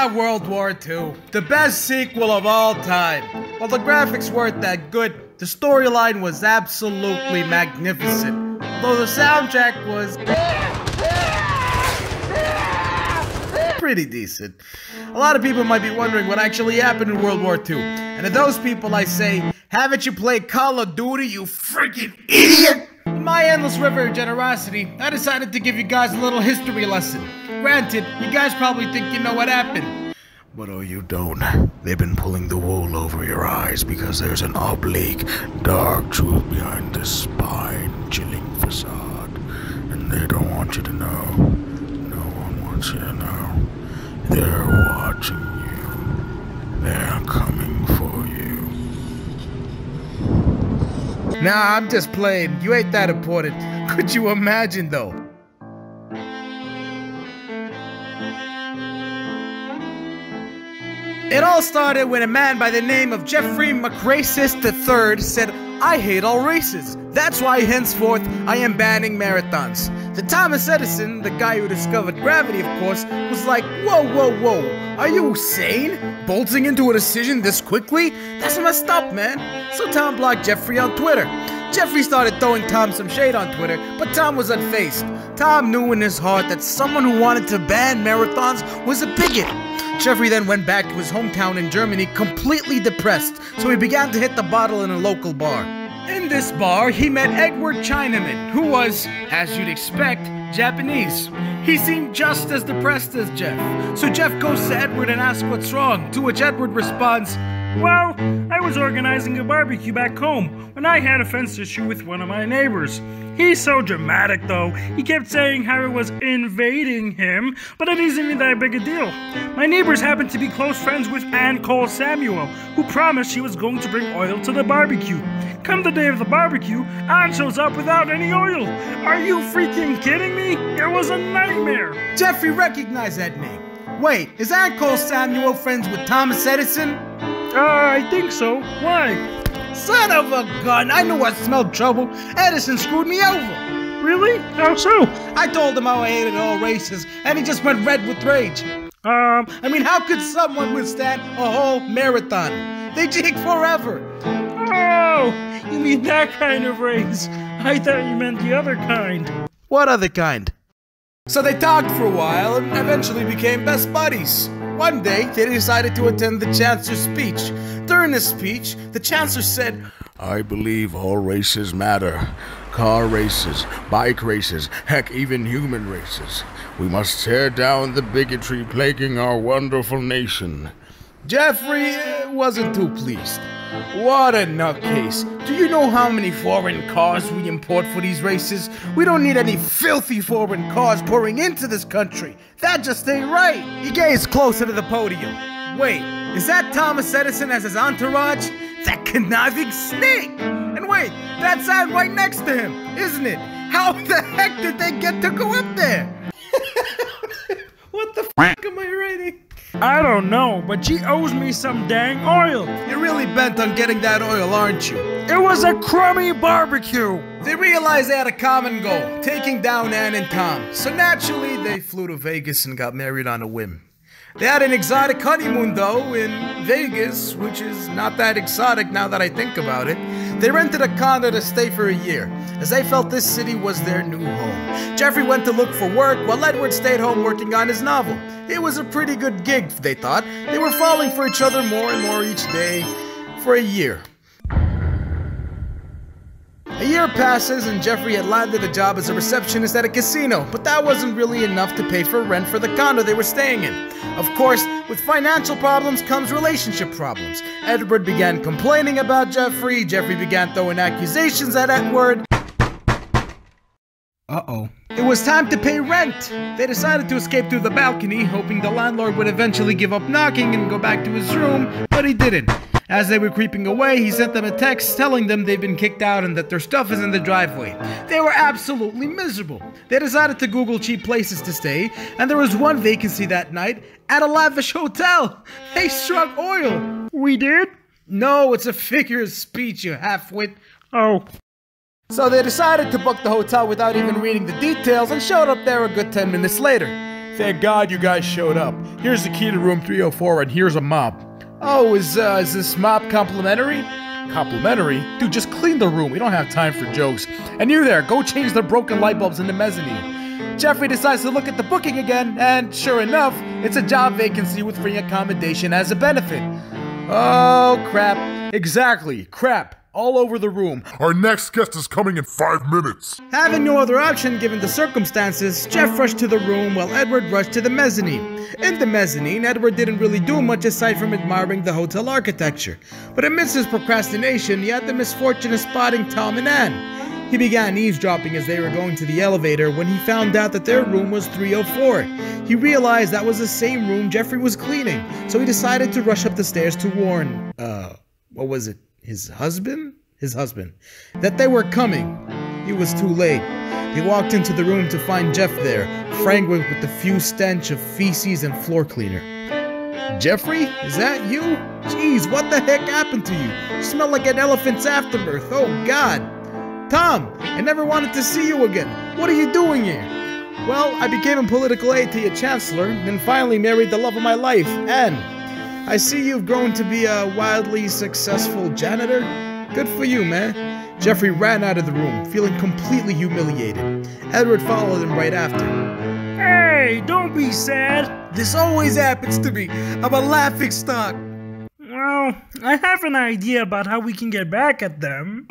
World War II. The best sequel of all time. While the graphics weren't that good, the storyline was absolutely magnificent. Although the soundtrack was pretty decent. A lot of people might be wondering what actually happened in World War II. And to those people I say, haven't you played Call of Duty, you freaking idiot? In my endless river of generosity, I decided to give you guys a little history lesson. Granted, you guys probably think you know what happened. But oh, you don't. They've been pulling the wool over your eyes because there's an oblique, dark truth behind this spine-chilling facade. And they don't want you to know. No one wants you to know. They're watching you. They're coming for you. Nah, I'm just playing. You ain't that important. Could you imagine, though? It all started when a man by the name of Jeffrey McRacist III said, "I hate all races. That's why henceforth I am banning marathons." The Thomas Edison, the guy who discovered gravity, of course, was like, whoa, whoa, whoa, are you sane? Bolting into a decision this quickly? That's messed up, man. So Tom blocked Jeffrey on Twitter. Jeffrey started throwing Tom some shade on Twitter, but Tom was unfazed. Tom knew in his heart that someone who wanted to ban marathons was a bigot. Jeffrey then went back to his hometown in Germany completely depressed, so he began to hit the bottle in a local bar. In this bar, he met Edward Chinaman, who was, as you'd expect, Japanese. He seemed just as depressed as Jeff, so Jeff goes to Edward and asks what's wrong, to which Edward responds, "Well, I was organizing a barbecue back home when I had a fence issue with one of my neighbors. He's so dramatic though, he kept saying how it was invading him, but it isn't even that big a deal. My neighbors happen to be close friends with Untold Samuel, who promised she was going to bring oil to the barbecue. Come the day of the barbecue, Ann shows up without any oil. Are you freaking kidding me? It was a nightmare." Jeffrey recognized that name. Wait, is Untold Samuel friends with Thomas Edison? I think so. Why? Son of a gun, I knew I smelled trouble. Edison screwed me over. Really? How so? I told him how I hated all races, and he just went red with rage. I mean, how could someone withstand a whole marathon? They jig forever. Oh, you mean that kind of race? I thought you meant the other kind. What other kind? So they talked for a while and eventually became best buddies. One day, they decided to attend the Chancellor's speech. During the speech, the Chancellor said, "I believe all races matter. Car races, bike races, heck, even human races. We must tear down the bigotry plaguing our wonderful nation." Jeffrey wasn't too pleased. What a nutcase. Do you know how many foreign cars we import for these races? We don't need any filthy foreign cars pouring into this country. That just ain't right. He gazed closer to the podium. Wait, is that Thomas Edison as his entourage? That conniving snake! And wait, that's Ann right next to him, isn't it? How the heck did they get to go up there? What the f*** am I writing? I don't know, but she owes me some dang oil. You're really bent on getting that oil, aren't you? It was a crummy barbecue. They realized they had a common goal, taking down Ann and Tom. So naturally, they flew to Vegas and got married on a whim. They had an exotic honeymoon, though, in Vegas, which is not that exotic now that I think about it. They rented a condo to stay for a year, as they felt this city was their new home. Jeffrey went to look for work, while Edward stayed home working on his novel. It was a pretty good gig, they thought. They were falling for each other more and more each day for a year. A year passes and Jeffrey had landed a job as a receptionist at a casino, but that wasn't really enough to pay for rent for the condo they were staying in. Of course, with financial problems comes relationship problems. Edward began complaining about Jeffrey, Jeffrey began throwing accusations at Edward. Uh-oh. It was time to pay rent! They decided to escape through the balcony, hoping the landlord would eventually give up knocking and go back to his room, but he didn't. As they were creeping away, he sent them a text telling them they'd been kicked out and that their stuff is in the driveway. They were absolutely miserable. They decided to Google cheap places to stay, and there was one vacancy that night at a lavish hotel. They struck oil. We did? No, it's a figure of speech, you half-wit. Oh. So they decided to book the hotel without even reading the details and showed up there a good 10 minutes later. Thank God you guys showed up. Here's the key to room 304 and here's a mop. Oh, is this mop complimentary? Complimentary? Dude, just clean the room. We don't have time for jokes. And you there, go change the broken light bulbs in the mezzanine. Jeffrey decides to look at the booking again, and sure enough, it's a job vacancy with free accommodation as a benefit. Oh, crap. Exactly, crap. All over the room. Our next guest is coming in 5 minutes. Having no other option given the circumstances, Jeff rushed to the room while Edward rushed to the mezzanine. In the mezzanine, Edward didn't really do much aside from admiring the hotel architecture. But amidst his procrastination, he had the misfortune of spotting Tom and Anne. He began eavesdropping as they were going to the elevator when he found out that their room was 304. He realized that was the same room Jeffrey was cleaning, so he decided to rush up the stairs to warn, what was it? His husband, that they were coming. He was too late. He walked into the room to find Jeff there, fragrant with the fused stench of feces and floor cleaner. Jeffrey, is that you? Jeez, what the heck happened to you? You smell like an elephant's afterbirth, oh God. Tom, I never wanted to see you again. What are you doing here? Well, I became a political aide to your chancellor, and finally married the love of my life, Anne. I see you've grown to be a wildly successful janitor. Good for you, man. Jeffrey ran out of the room, feeling completely humiliated. Edward followed him right after. Hey, don't be sad. This always happens to me. I'm a laughing stock. Well, I have an idea about how we can get back at them.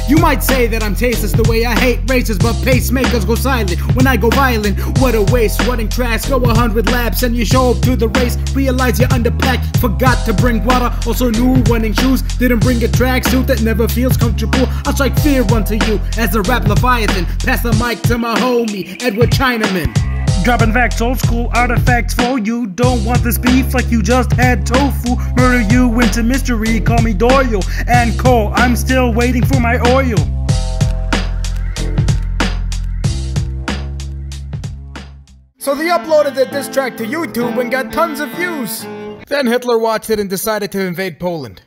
You might say that I'm tasteless the way I hate races, but pacemakers go silent when I go violent. What a waste, running tracks, go 100 laps and you show up to the race. Realize you're underpacked, forgot to bring water, also new running shoes. Didn't bring a tracksuit that never feels comfortable. I'll strike fear unto you as a rap leviathan. Pass the mic to my homie, Edward Chinaman. Dropping facts, old school artifacts for you. Don't want this beef like you just had tofu. Murder you into mystery, call me Doyle and Cole. I'm still waiting for my oil. So they uploaded the diss track to YouTube and got tons of views. Then Hitler watched it and decided to invade Poland.